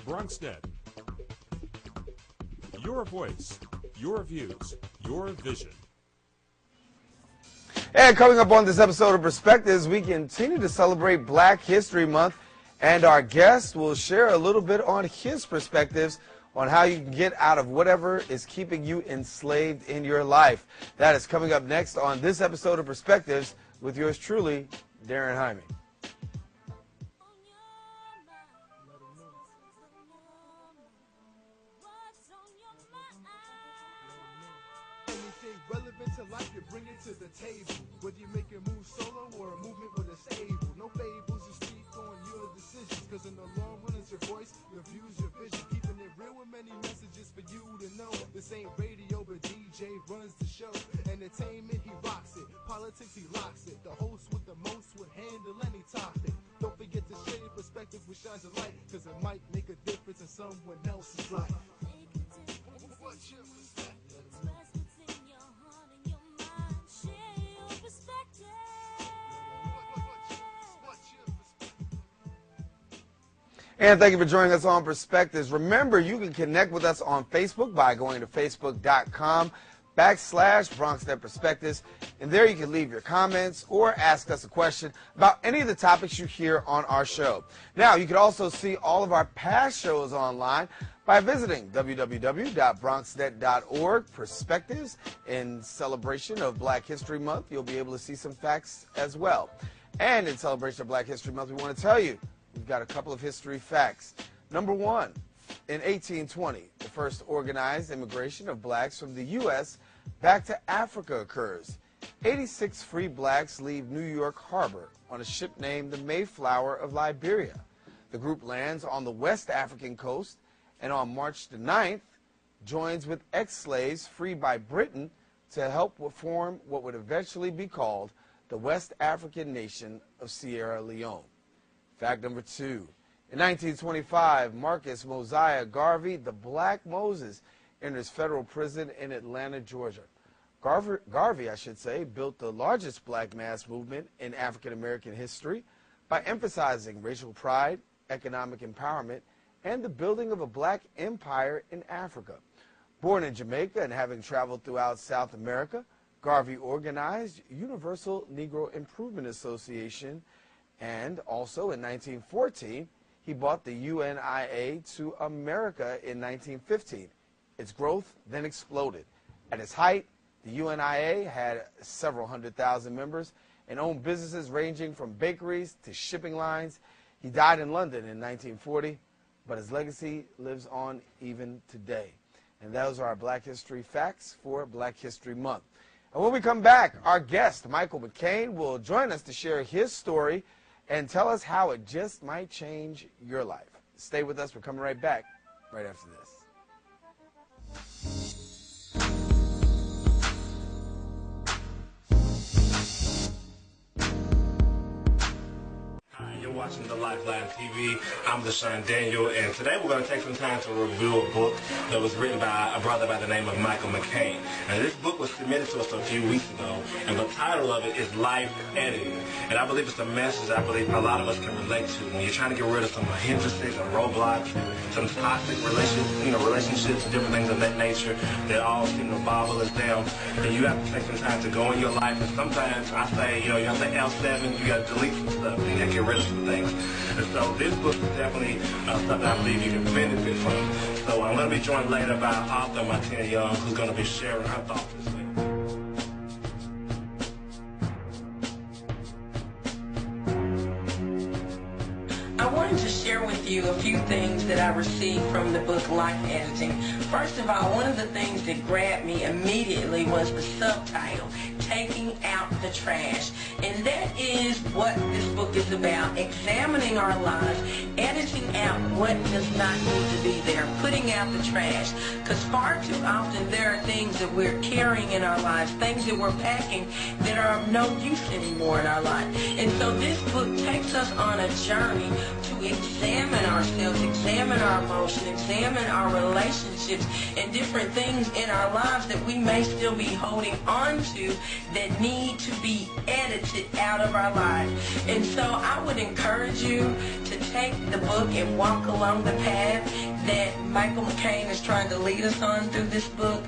BronxNet. Your voice, your views, your vision. And coming up on this episode of Perspectives, we continue to celebrate Black History Month, and our guest will share a little bit on his perspectives on how you can get out of whatever is keeping you enslaved in your life. That is coming up next on this episode of Perspectives with yours truly, Darren Jaime. Relevant to life, you bring it to the table. Whether you make a move solo or a movement with a stable. No fables, you speak on your decisions. Cause in the long run, it's your voice, your views, your vision. Keeping it real with many messages for you to know. This ain't radio, but DJ runs the show. Entertainment, he rocks it. Politics, he locks it. The host with the most would handle any topic. Don't forget to share your perspective, which shines a light. Cause it might make a difference in someone else's life. What's your perspective? And thank you for joining us on Perspectives. Remember, you can connect with us on Facebook by going to facebook.com/BronxNet Perspectives. And there you can leave your comments or ask us a question about any of the topics you hear on our show. Now, you can also see all of our past shows online by visiting www.bronxnet.org. Perspectives, in celebration of Black History Month, you'll be able to see some facts as well. And in celebration of Black History Month, we want to tell you, we've got a couple of history facts. Number one, in 1820, the first organized immigration of blacks from the U.S. back to Africa occurs. 86 free blacks leave New York Harbor on a ship named the Mayflower of Liberia. The group lands on the West African coast and on March the 9th joins with ex-slaves freed by Britain to help form what would eventually be called the West African nation of Sierra Leone. Fact number two, in 1925, Marcus Mosiah Garvey, the Black Moses, enters federal prison in Atlanta, Georgia. Garvey, built the largest black mass movement in African-American history by emphasizing racial pride, economic empowerment, and the building of a black empire in Africa. Born in Jamaica and having traveled throughout South America, Garvey organized Universal Negro Improvement Association, and also in 1914, he brought the UNIA to America in 1915. Its growth then exploded. At its height, the UNIA had several 100,000 members and owned businesses ranging from bakeries to shipping lines. He died in London in 1940, but his legacy lives on even today. And those are our Black History facts for Black History Month. And when we come back, our guest, Michael McCain, will join us to share his story and tell us how it just might change your life. Stay with us. We're coming right back right after this. Watching the Lifeline TV. I'm Deshaun Daniel, and today we're going to take some time to review a book that was written by a brother by the name of Michael McCain. And this book was submitted to us a few weeks ago, and the title of it is Life Editing. And I believe it's a message I believe a lot of us can relate to when you're trying to get rid of some hindrances and roadblocks, some toxic relationships, different things of that nature that all seem to boggle us down. And you have to take some time to go in your life, and sometimes I say, you have to L7, you got to delete some stuff, you got to get rid of some things. And so this book is definitely something I believe you can benefit from. So I'm going to be joined later by author Martina Young, who's going to be sharing her thoughts this week. I wanted to share with you a few things that I received from the book Life Editing. First of all, one of the things that grabbed me immediately was the subtitle, Taking Out the Trash. And that is what this book is about, examining our lives, editing out what does not need to be there, putting out the trash. Because far too often there are things that we're carrying in our lives, things that we're packing that are of no use anymore in our life. And so this book takes us on a journey to examine examine ourselves, examine our emotions, examine our relationships, and different things in our lives that we may still be holding on to that need to be edited out of our lives. And so I would encourage you to take the book and walk along the path that Michael McCain is trying to lead us on through this book.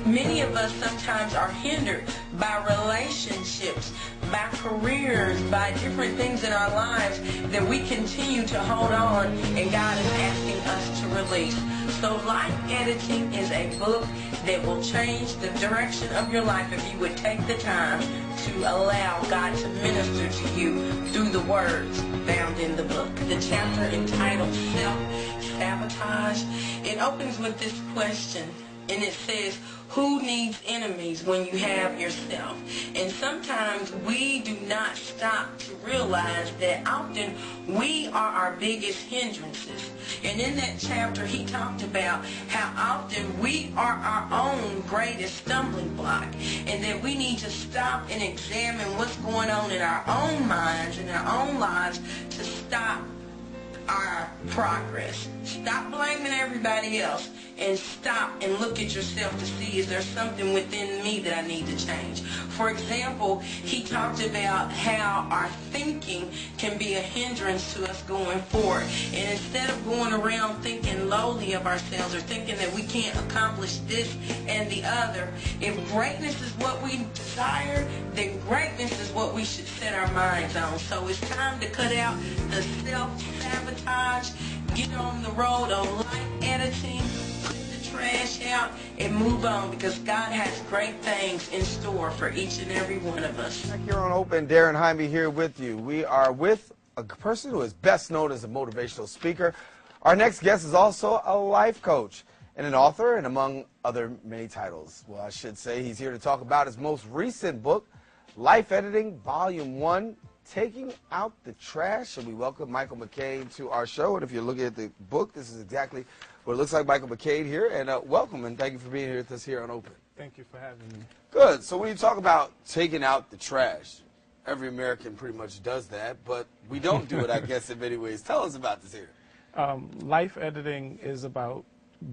Many of us sometimes are hindered by relationships, by careers, by different things in our lives that we continue to hold on, and God is asking us to release. So Life Editing is a book that will change the direction of your life if you would take the time to allow God to minister to you through the words found in the book. The chapter entitled Self-Sabotage, it opens with this question, and it says, who needs enemies when you have yourself? And sometimes we do not stop to realize that often we are our biggest hindrances. And in that chapter, he talked about how often we are our own greatest stumbling block, and that we need to stop and examine what's going on in our own minds and our own lives to stop our progress. Stop blaming everybody else and stop and look at yourself to see, is there something within me that I need to change? For example, he talked about how our thinking can be a hindrance to us going forward. And instead of going around thinking lowly of ourselves or thinking that we can't accomplish this and the other, if greatness is what we desire, then greatness is what we should set our minds on. So it's time to cut out the self-sabotage, get on the road of life editing, put the trash out, and move on, because God has great things in store for each and every one of us. Back here on Open, Darren Jaime here with you. We are with a person who is best known as a motivational speaker. Our next guest is also a life coach and an author, and among other many titles. Well, I should say he's here to talk about his most recent book, Life Editing, Volume 1, Taking Out the Trash. And we welcome Michael McCain to our show. And if you're looking at the book, this is exactly what it looks like. Michael McCain here. And welcome, and thank you for being here with us here on Open. Thank you for having me. Good. So when you talk about taking out the trash, every American pretty much does that, but we don't do it, I guess, in many ways. Tell us about this here. Life editing is about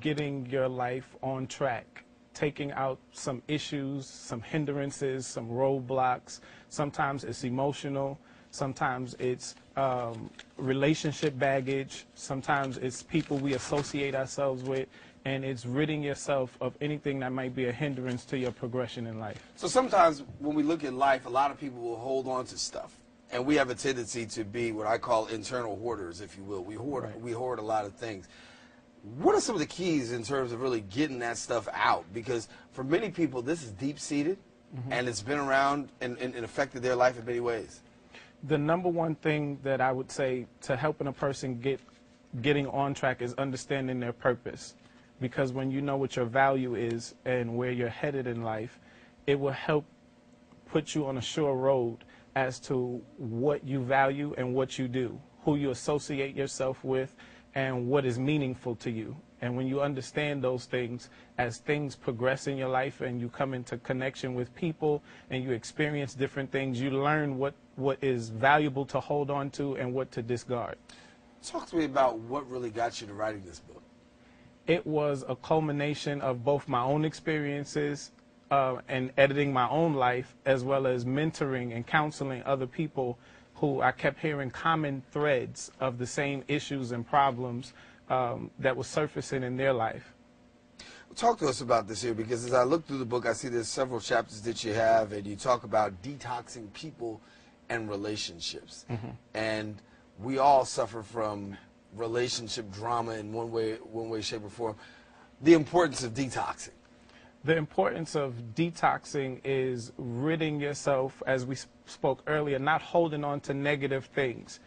getting your life on track, taking out some issues, some hindrances, some roadblocks. Sometimes it's emotional, sometimes it's relationship baggage, sometimes it's people we associate ourselves with, and it's ridding yourself of anything that might be a hindrance to your progression in life. So sometimes when we look at life, a lot of people will hold on to stuff, and we have a tendency to be what I call internal hoarders, if you will. We hoard, Right. we hoard a lot of things. What are some of the keys in terms of really getting that stuff out? Because for many people, this is deep-seated, and it's been around and affected their life in many ways. The number one thing that I would say to helping a person getting on track is understanding their purpose. Because when you know what your value is and where you're headed in life, it will help put you on a sure road as to what you value and what you do, who you associate yourself with, and what is meaningful to you. And when you understand those things, as things progress in your life and you come into connection with people and you experience different things, you learn what is valuable to hold on to and what to discard. Talk to me about what really got you to writing this book. It was a culmination of both my own experiences and editing my own life, as well as mentoring and counseling other people who I kept hearing common threads of the same issues and problems that were surfacing in their life. Talk to us about this here, because as I look through the book, I see there's several chapters that you have, and you talk about detoxing people and relationships. And we all suffer from relationship drama in one way, shape, or form. The importance of detoxing. The importance of detoxing is ridding yourself, as we spoke earlier, not holding on to negative things.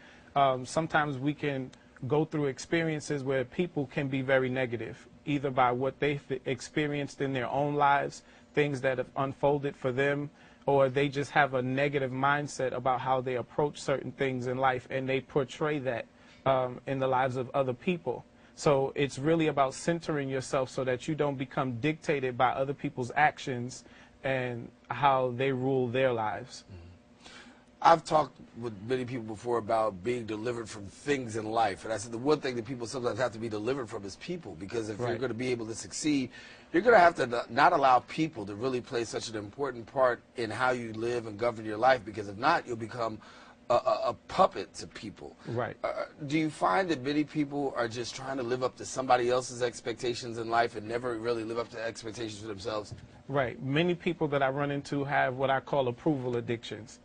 Sometimes we can go through experiences where people can be very negative, either by what they've experienced in their own lives, things that have unfolded for them, or they just have a negative mindset about how they approach certain things in life, and they portray that in the lives of other people. So it's really about centering yourself so that you don't become dictated by other people's actions and how they rule their lives. I've talked with many people before about being delivered from things in life. And I said the one thing that people sometimes have to be delivered from is people. Because if you're going to be able to succeed, you're going to have to not allow people to really play such an important part in how you live and govern your life. Because if not, you'll become a puppet to people. Right. Do you find that many people are just trying to live up to somebody else's expectations in life and never really live up to expectations for themselves? Right. Many people that I run into have what I call approval addictions.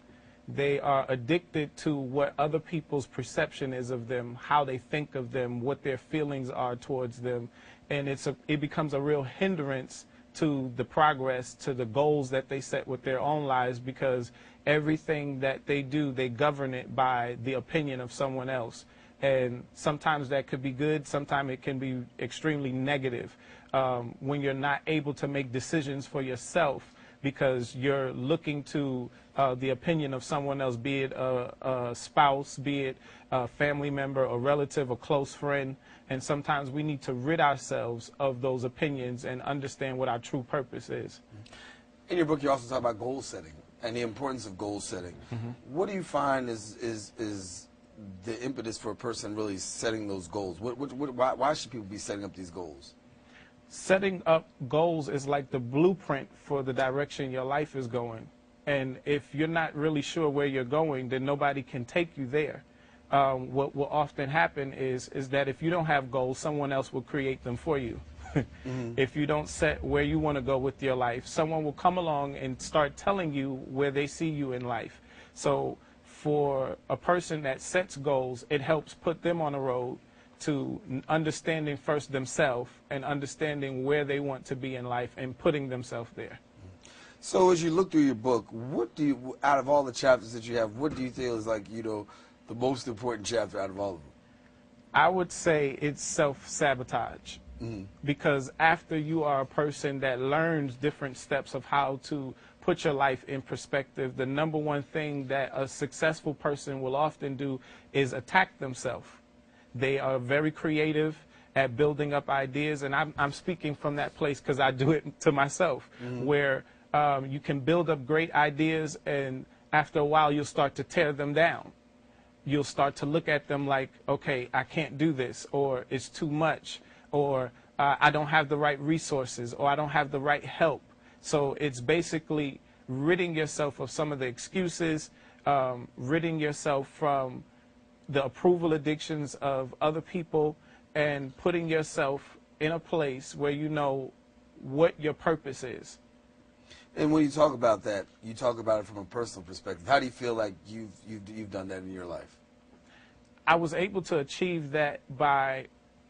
They are addicted to what other people's perception is of them, how they think of them, what their feelings are towards them, and it becomes a real hindrance to the progress, to the goals that they set with their own lives, because everything that they do, they govern it by the opinion of someone else. And sometimes that could be good, sometimes it can be extremely negative when you're not able to make decisions for yourself because you're looking to the opinion of someone else, be it a spouse, be it a family member, a relative, a close friend. And sometimes we need to rid ourselves of those opinions and understand what our true purpose is. In your book, you also talk about goal setting and the importance of goal setting. What do you find is the impetus for a person really setting those goals? Why should people be setting up these goals? Setting up goals is like the blueprint for the direction your life is going. And if you're not really sure where you're going, then nobody can take you there. What will often happen is that if you don't have goals, someone else will create them for you. If you don't set where you want to go with your life, someone will come along and start telling you where they see you in life. So for a person that sets goals, it helps put them on a road to understanding first themselves and understanding where they want to be in life and putting themselves there. So as you look through your book, what do you, out of all the chapters that you have, what do you feel is like, you know, the most important chapter out of all of them? I would say it's self-sabotage. Because after you are a person that learns different steps of how to put your life in perspective, the number one thing that a successful person will often do is attack themselves. They are very creative at building up ideas, and I'm speaking from that place because I do it to myself, where you can build up great ideas, and after a while you'll start to tear them down. You'll start to look at them like, okay, I can't do this, or it's too much, or I don't have the right resources, or I don't have the right help. So it's basically ridding yourself of some of the excuses, ridding yourself from the approval addictions of other people, and putting yourself in a place where you know what your purpose is. And when you talk about that, you talk about it from a personal perspective. How do you feel like you've done that in your life? I was able to achieve that by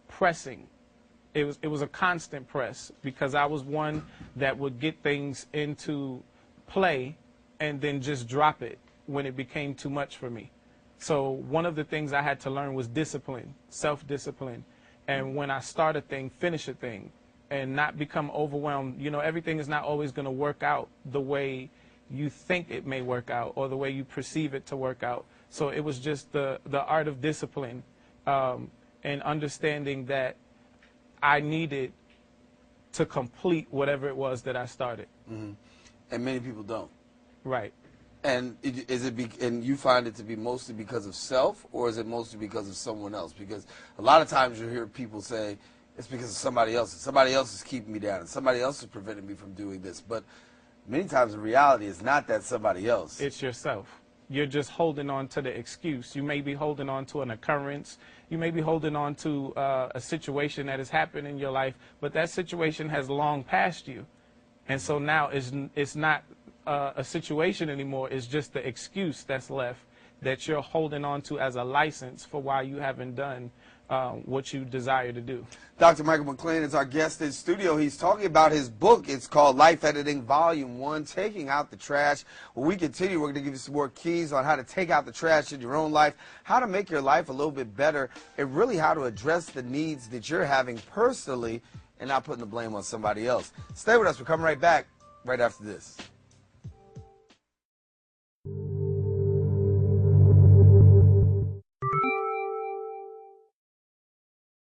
pressing. It was a constant press, because I was one that would get things into play and then just drop it when it became too much for me. So one of the things I had to learn was discipline, self-discipline. And when I start a thing, finish a thing, and not become overwhelmed. You know, everything is not always going to work out the way you think it may work out or the way you perceive it to work out. So it was just the art of discipline and understanding that I needed to complete whatever it was that I started. And many people don't. Right. And and you find it to be mostly because of self, or is it mostly because of someone else? Because a lot of times you hear people say, it's because of somebody else. Somebody else is keeping me down, and somebody else is preventing me from doing this. But many times the reality is not that somebody else. It's yourself. You're just holding on to the excuse. You may be holding on to an occurrence. You may be holding on to a situation that has happened in your life, but that situation has long passed you. And so now it's not a situation anymore. It's just the excuse that's left that you're holding on to as a license for why you haven't done what you desire to do. Dr. Michael McLean is our guest in studio. He's talking about his book. It's called Life Editing Volume 1, Taking Out the Trash. When we continue, we're going to give you some more keys on how to take out the trash in your own life, how to make your life a little bit better, and really how to address the needs that you're having personally and not putting the blame on somebody else. Stay with us. We're coming right back right after this.